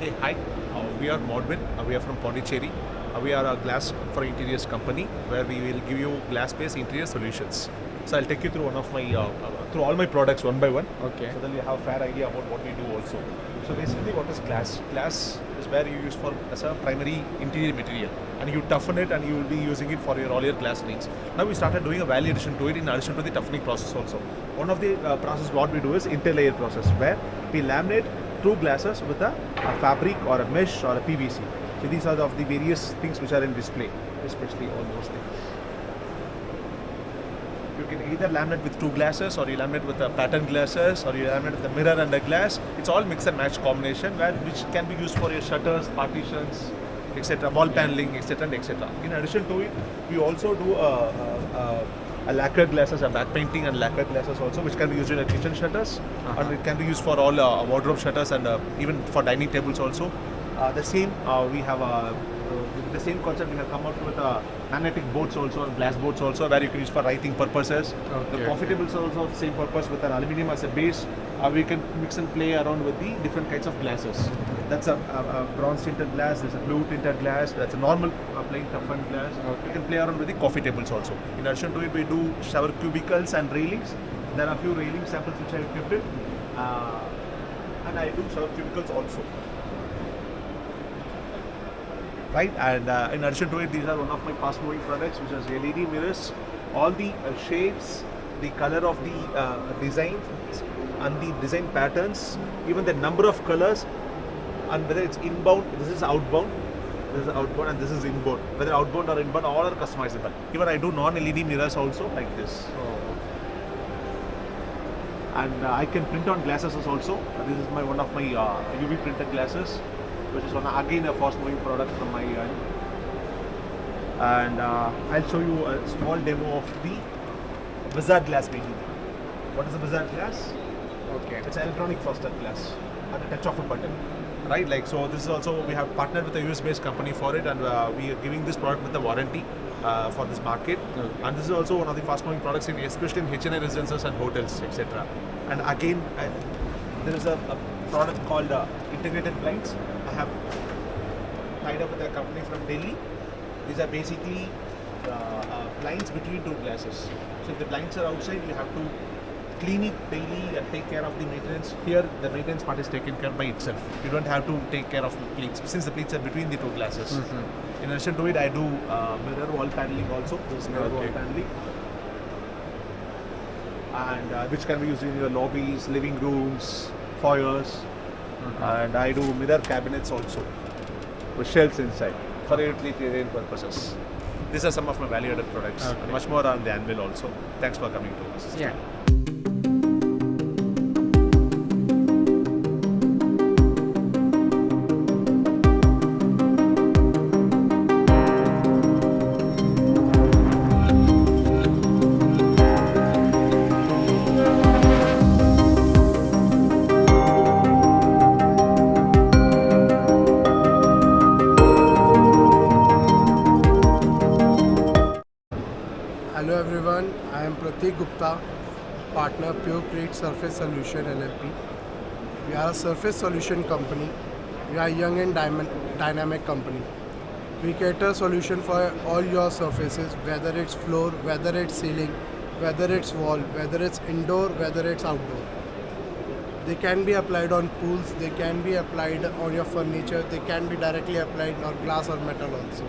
Hey, hi. We are Modwin. We are from Pondicherry. We are a glass for interiors company where we will give you glass-based interior solutions. So I'll take you through through all my products one by one. Okay. So then you have a fair idea about what we do also. So basically, what is glass? Glass is where you use for as a primary interior material, and you toughen it, and you will be using it for all your glass needs. Now we started doing a value addition to it in addition to the toughening process also. One of the process what we do is interlayer process, where we laminate through glasses with a fabric or a mesh or a PVC. So these are the various things which are in display, especially all those things. You can either laminate with two glasses, or you laminate with a pattern glasses, or you laminate with a mirror and a glass. It's all mix and match combination which can be used for your shutters, partitions, etc., wall paneling, etc., and etc. In addition to it, we also do a lacquer glasses, a back painting and lacquer glasses also, which can be used in kitchen shutters, and it can be used for all wardrobe shutters and even for dining tables also. We have with the same concept, we have come out with magnetic boards also and glass boards also, where you can use for writing purposes. Okay. The coffee tables are also the same purpose with an aluminium as a base. We can mix and play around with the different kinds of glasses. That's a bronze tinted glass, there's a blue tinted glass, that's a normal plain toughened glass. Okay. You can play around with the coffee tables also. In addition to it, we do shower cubicles and railings. There are a few railing samples which I have kept it. And I do shower cubicles also. Right, and in addition to it, these are one of my fast moving products, which is LED mirrors. All the shapes, the color of the designs and the design patterns, even the number of colors, and whether it's inbound, this is outbound, and this is inbound. Whether outbound or inbound, all are customizable. Even I do non-LED mirrors also like this. And I can print on glasses also. This is one of my UV printed glasses, which is again a fast moving product from my end. And I'll show you a small demo of the Wizard glass painting. What is a Wizard glass? Okay. It's an electronic frosted glass at the touch of a button. Right, like so. This is also, we have partnered with a US-based company for it, and we are giving this product with a warranty for this market. Okay. And this is also one of the fast-moving products, especially in HNI residences and hotels, etc. And again, there is a product called integrated blinds. I have tied up with a company from Delhi. These are basically blinds between two glasses. So if the blinds are outside, you have to clean it daily and take care of the maintenance. Here, the maintenance part is taken care by itself. You don't have to take care of the pleats, since the pleats are between the two glasses. Mm-hmm. In addition to it, I do mirror wall paneling also. This is mirror wall paneling, and which can be used in your lobbies, living rooms, foyers. Mm-hmm. And I do mirror cabinets also with shelves inside for utilitarian purposes. These are some of my value-added products. Okay. And much more on the anvil also. Thanks for coming to us. Yeah. Hello everyone, I am Pratik Gupta, partner Pure Create Surface Solution LLP. We are a surface solution company. We are a young and dynamic company. We cater solution for all your surfaces, whether it's floor, whether it's ceiling, whether it's wall, whether it's indoor, whether it's outdoor. They can be applied on pools, they can be applied on your furniture, they can be directly applied on glass or metal also.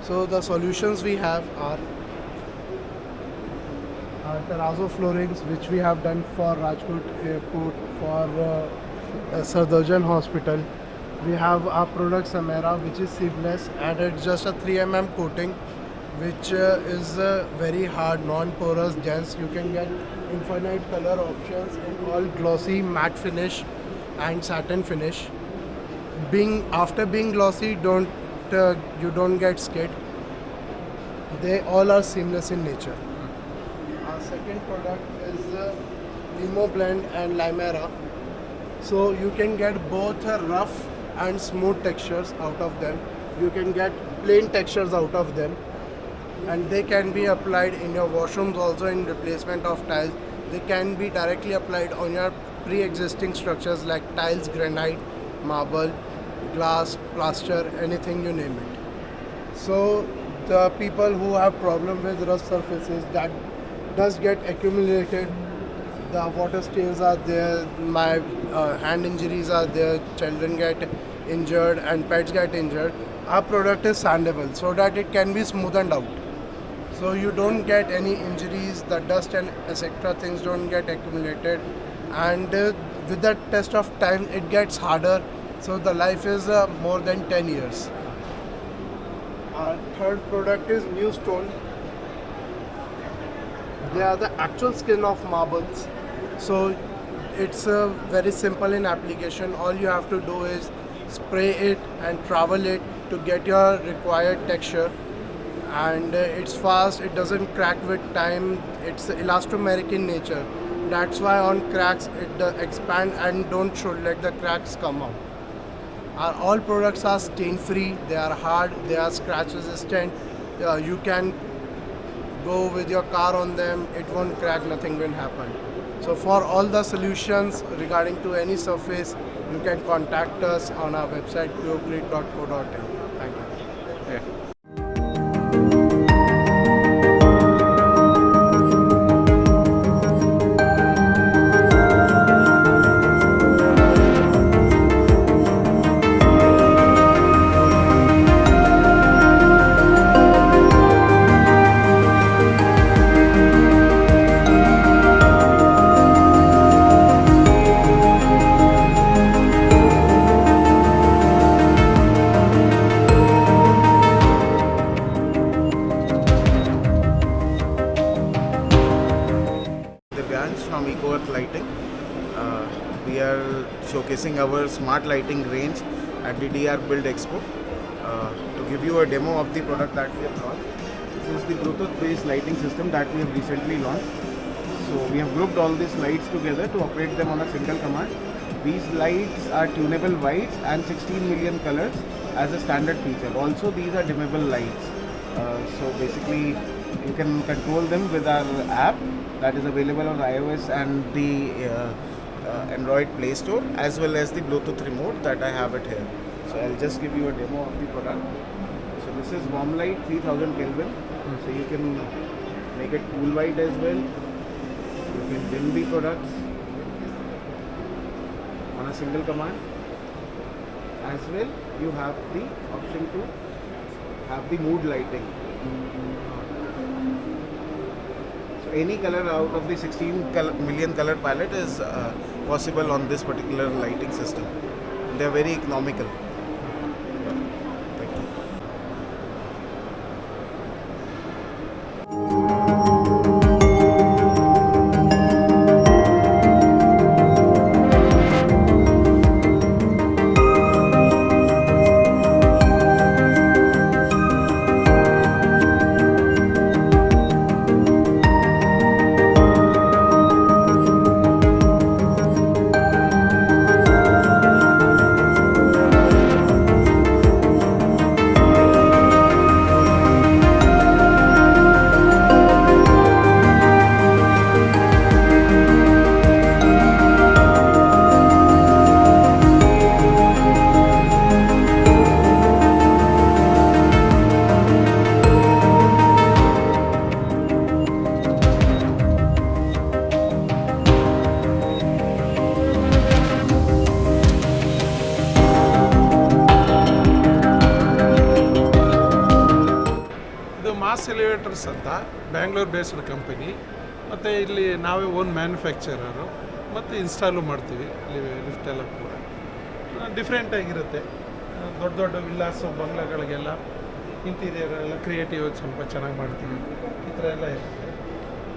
So the solutions we have are terrazzo floorings, which we have done for Rajkot Airport, for Sardarjan Hospital. We have our product Samera, which is seamless, and it's just a 3mm coating, which is very hard, non-porous, dense. You can get infinite color options in all glossy, matte finish and satin finish. After being glossy, you don't get skid. They all are seamless in nature. Our second product is Limo Blend and Limera. So you can get both rough and smooth textures out of them. You can get plain textures out of them, and they can be applied in your washrooms also in replacement of tiles. They can be directly applied on your pre-existing structures like tiles, granite, marble, glass, plaster, anything you name it. So the people who have problem with rust surfaces, that does get accumulated. The water stains are there, my hand injuries are there, children get injured and pets get injured. Our product is sandable so that it can be smoothened out. So you don't get any injuries, the dust and etc. things don't get accumulated, and with the test of time it gets harder. So the life is more than 10 years. Our third product is new stone. They are the actual skin of marbles. So it's very simple in application. All you have to do is spray it and travel it to get your required texture. And it's fast, it doesn't crack with time, it's elastomeric in nature. That's why on cracks it expand and don't show, let the cracks come out. Our all products are stain free, they are hard, they are scratch resistant. You can go with your car on them, it won't crack, nothing will happen. So for all the solutions regarding to any surface, you can contact us on our website purecrete.co.in. Thank you. Yeah. From Eco-Earth Lighting. We are showcasing our smart lighting range at the DR Build Expo. To give you a demo of the product that we have launched, this is the Bluetooth based lighting system that we have recently launched. So we have grouped all these lights together to operate them on a single command. These lights are tunable whites and 16 million colors as a standard feature. Also these are dimmable lights. So basically you can control them with our app that is available on iOS and the Android Play Store, as well as the Bluetooth remote that I have it here. So I'll just give you a demo of the product. So this is warm light 3000 Kelvin. So you can make it cool white as well. You can dim the products on a single command. As well, you have the option to have the mood lighting. So any color out of the 16 million color palette is possible on this particular lighting system. They are very economical. Thank you. Mass elevators ಅಂತ Bangalore based company, ಮತ್ತು ಇಲ್ಲಿ ನಾವೇ own manufacturer ಮತ್ತು ಇನ್ಸ್ಟಾಲು ಮಾಡ್ತೀವಿ lift ಎಲ್ಲ ಕೂಡ ಡಿಫ್ರೆಂಟಾಗಿರುತ್ತೆ. ದೊಡ್ಡ ದೊಡ್ಡ ವಿಲ್ಲಾಸು ಬಂಗ್ಲಾಗಳಿಗೆಲ್ಲ ಇಂಟೀರಿಯರ್ ಎಲ್ಲ ಕ್ರಿಯೇಟಿವ್ ಸ್ವಲ್ಪ ಚೆನ್ನಾಗಿ ಮಾಡ್ತೀವಿ. ಈ ಥರ ಎಲ್ಲ ಇರುತ್ತೆ.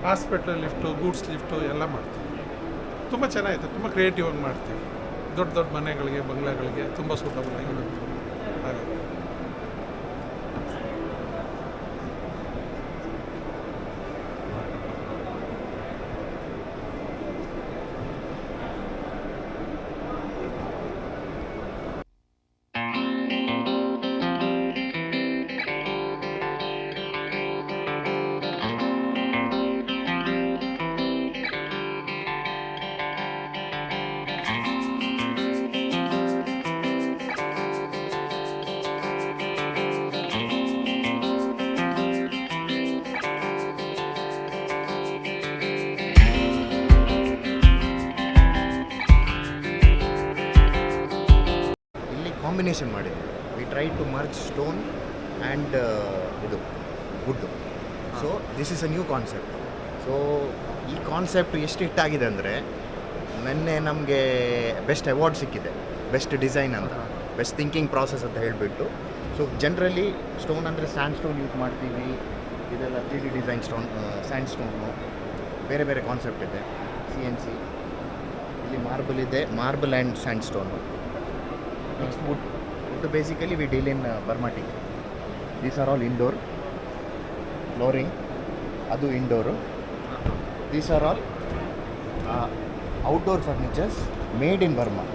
ಹಾಸ್ಪಿಟ್ಲ್ ಲಿಫ್ಟು, ಗೂಡ್ಸ್ ಲಿಫ್ಟು ಎಲ್ಲ ಮಾಡ್ತೀವಿ. ತುಂಬ ಚೆನ್ನಾಗಿದೆ, ತುಂಬ ಕ್ರಿಯೇಟಿವ್ ಆಗಿ ಮಾಡ್ತೀವಿ. ದೊಡ್ಡ ದೊಡ್ಡ ಮನೆಗಳಿಗೆ, ಬಂಗ್ಲಾಗಳಿಗೆ ತುಂಬ ಸೂಟಬಲ್ ಆಗಿರುತ್ತೆ. ಹಾಗೆ ಕಾಂಬಿನೇಷನ್ ಮಾಡಿದ್ವಿ. We try to merge stone and ಇದು wood. So this is a new concept. So ಈ ಕಾನ್ಸೆಪ್ಟ್ ಎಷ್ಟು ಹಿಟ್ಟಾಗಿದೆ ಅಂದರೆ ನಿನ್ನೆ ನಮಗೆ ಬೆಸ್ಟ್ ಅವಾರ್ಡ್ ಸಿಕ್ಕಿದೆ, ಬೆಸ್ಟ್ ಡಿಸೈನ್ ಅಂತ, ಬೆಸ್ಟ್ ಥಿಂಕಿಂಗ್ ಪ್ರಾಸೆಸ್ ಅಂತ ಹೇಳಿಬಿಟ್ಟು. ಸೊ ಜನರಲಿ ಸ್ಟೋನ್ ಅಂದರೆ ಸ್ಯಾಂಡ್ ಸ್ಟೋನ್ ಯೂಸ್ ಮಾಡ್ತೀವಿ, ಇದೆಲ್ಲ 3D design stone, and stone, ಬೇರೆ ಬೇರೆ ಕಾನ್ಸೆಪ್ಟ್ ಇದೆ. CNC, ಇಲ್ಲಿ ಮಾರ್ಬಲ್ ಇದೆ, marble and sand stone. Next wood. Wood basically we deal in Burma teak. These are all indoor. Flooring ಅದು indoor. These are all outdoor furnitures made in Burma.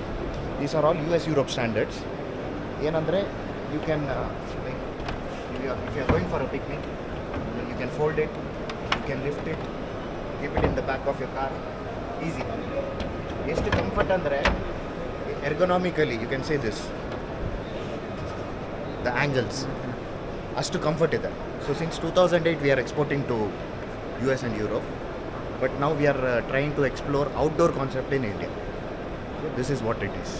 These are all US Europe standards. ಏನಂದರೆ you can like if you are going for a picnic, you can fold it, you can lift it, keep it in the back of your car, easy. ಎಷ್ಟು comfort ಅಂದರೆ ergonomically you can say this, the angles ಅಷ್ಟು comfort ಇದೆ. So since 2008 we are exporting to US and Europe, but now we are trying to explore outdoor concept in India. So this is what it is.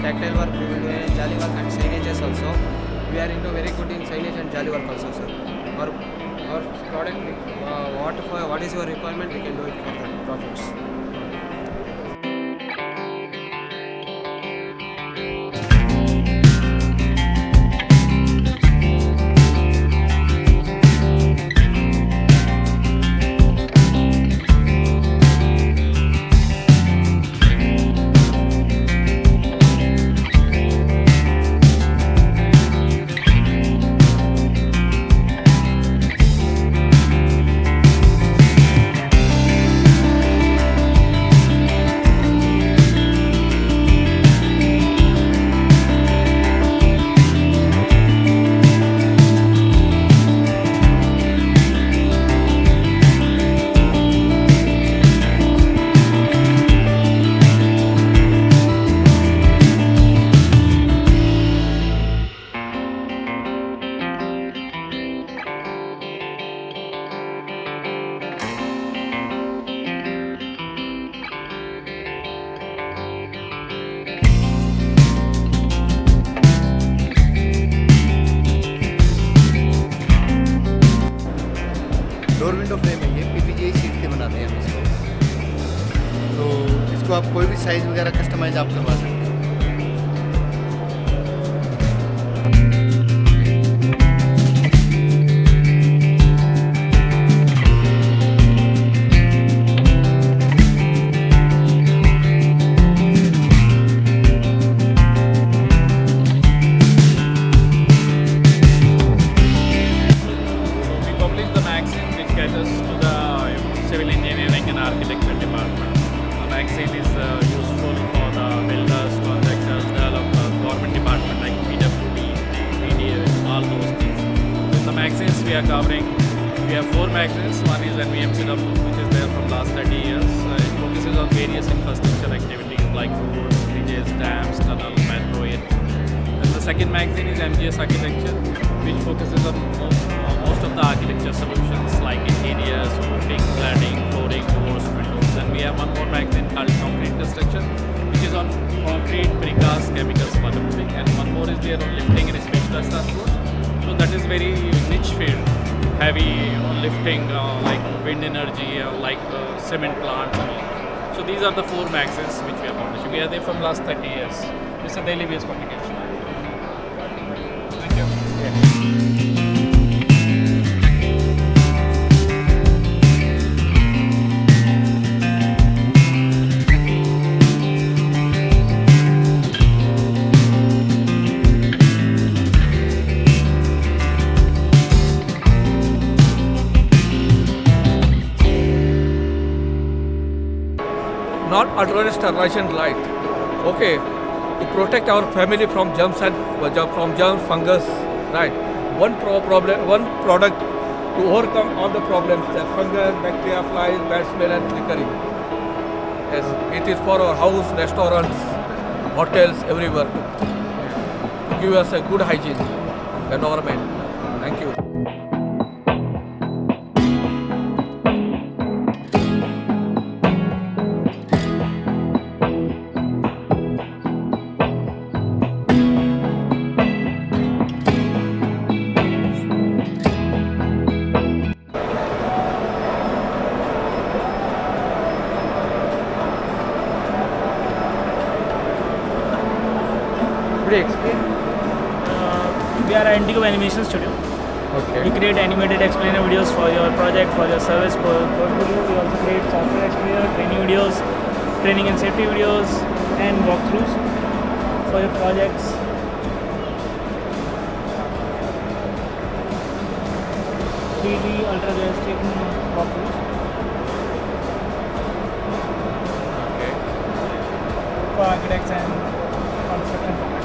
tactile work, we will do a jolly work and signages also. We are into very good in signage and jolly work also, sir. Our product, what is your requirement, we can do it for the projects. Door window frame है ये PPGA sheet के बनाते हैं हम इसको, तो इसको आप कोई भी साइज़ वगैरह कस्टमाइज आप करवा सकते हैं। caters to the civil engineering and architecture department. The magazine is useful for the builders, contractors, developers, government department like PWD, PDA, all those things. In the magazines we are covering, we have 4 magazines. One is NVMCW, which is there from last 30 years. It focuses on various infrastructure activities like roads, bridges, dams, tunnel, metro. Then the second magazine is MGS Architecture, which focuses on most of the architecture solutions like interiors, roofing, cladding, flooring, doors, windows. And we have one more magazine called Concrete Construction, which is on concrete, precast, chemicals, waterproofing. And one more is there on lifting and specialized transport. So that is very niche field. heavy lifting like wind energy, like cement plants and all. So these are the 4 maxes which we are publishing. We are there from last 30 years. It's a daily based publication. Thank you. Not ultraviolet sterilization light. Okay, to protect our family from germs and from germs, fungus. Right. One product to overcome all the problems: that fungus, bacteria, flies, bad smell, and flickering. Yes, it is for our house, restaurants, hotels, everywhere to give us a good hygiene environment. Thank you. Could you explain? We are an Indigo animation studio. Okay. We create animated explainer videos for your project, for your service portfolio. We also create software explainer, training videos, training and safety videos, and walkthroughs for your projects. 3D ultra realistic walkthroughs. Okay. For architects and construction projects.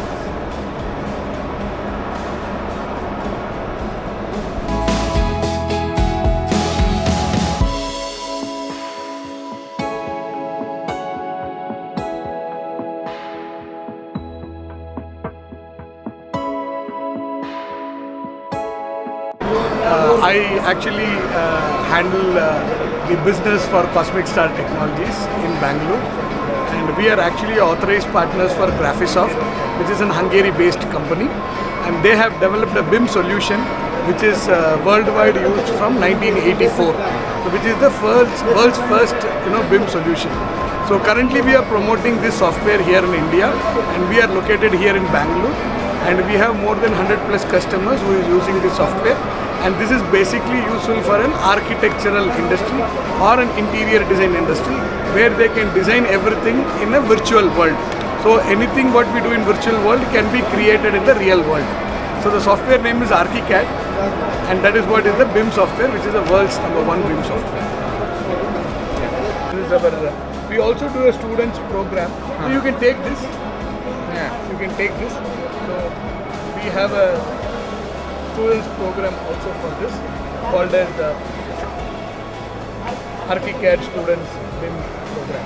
I actually handle the business for Cosmic Star Technologies in Bangalore, and we are actually authorized partners for Graphisoft, which is an Hungary-based company, and they have developed a BIM solution which is worldwide used from 1984, so which is the world's first BIM solution. So currently we are promoting this software here in India, and we are located here in Bangalore, and we have more than 100 plus customers who is using this software. And this is basically useful for an architectural industry or an interior design industry where they can design everything in a virtual world. So anything what we do in virtual world can be created in the real world. So the software name is ArchiCAD, and that is what is the BIM software, which is the world's #1 BIM software. This is our, we also do a students program. So you can take this. Yeah. You can take this. So we have a students program also for this called as the ArchiCAD Students BIM program.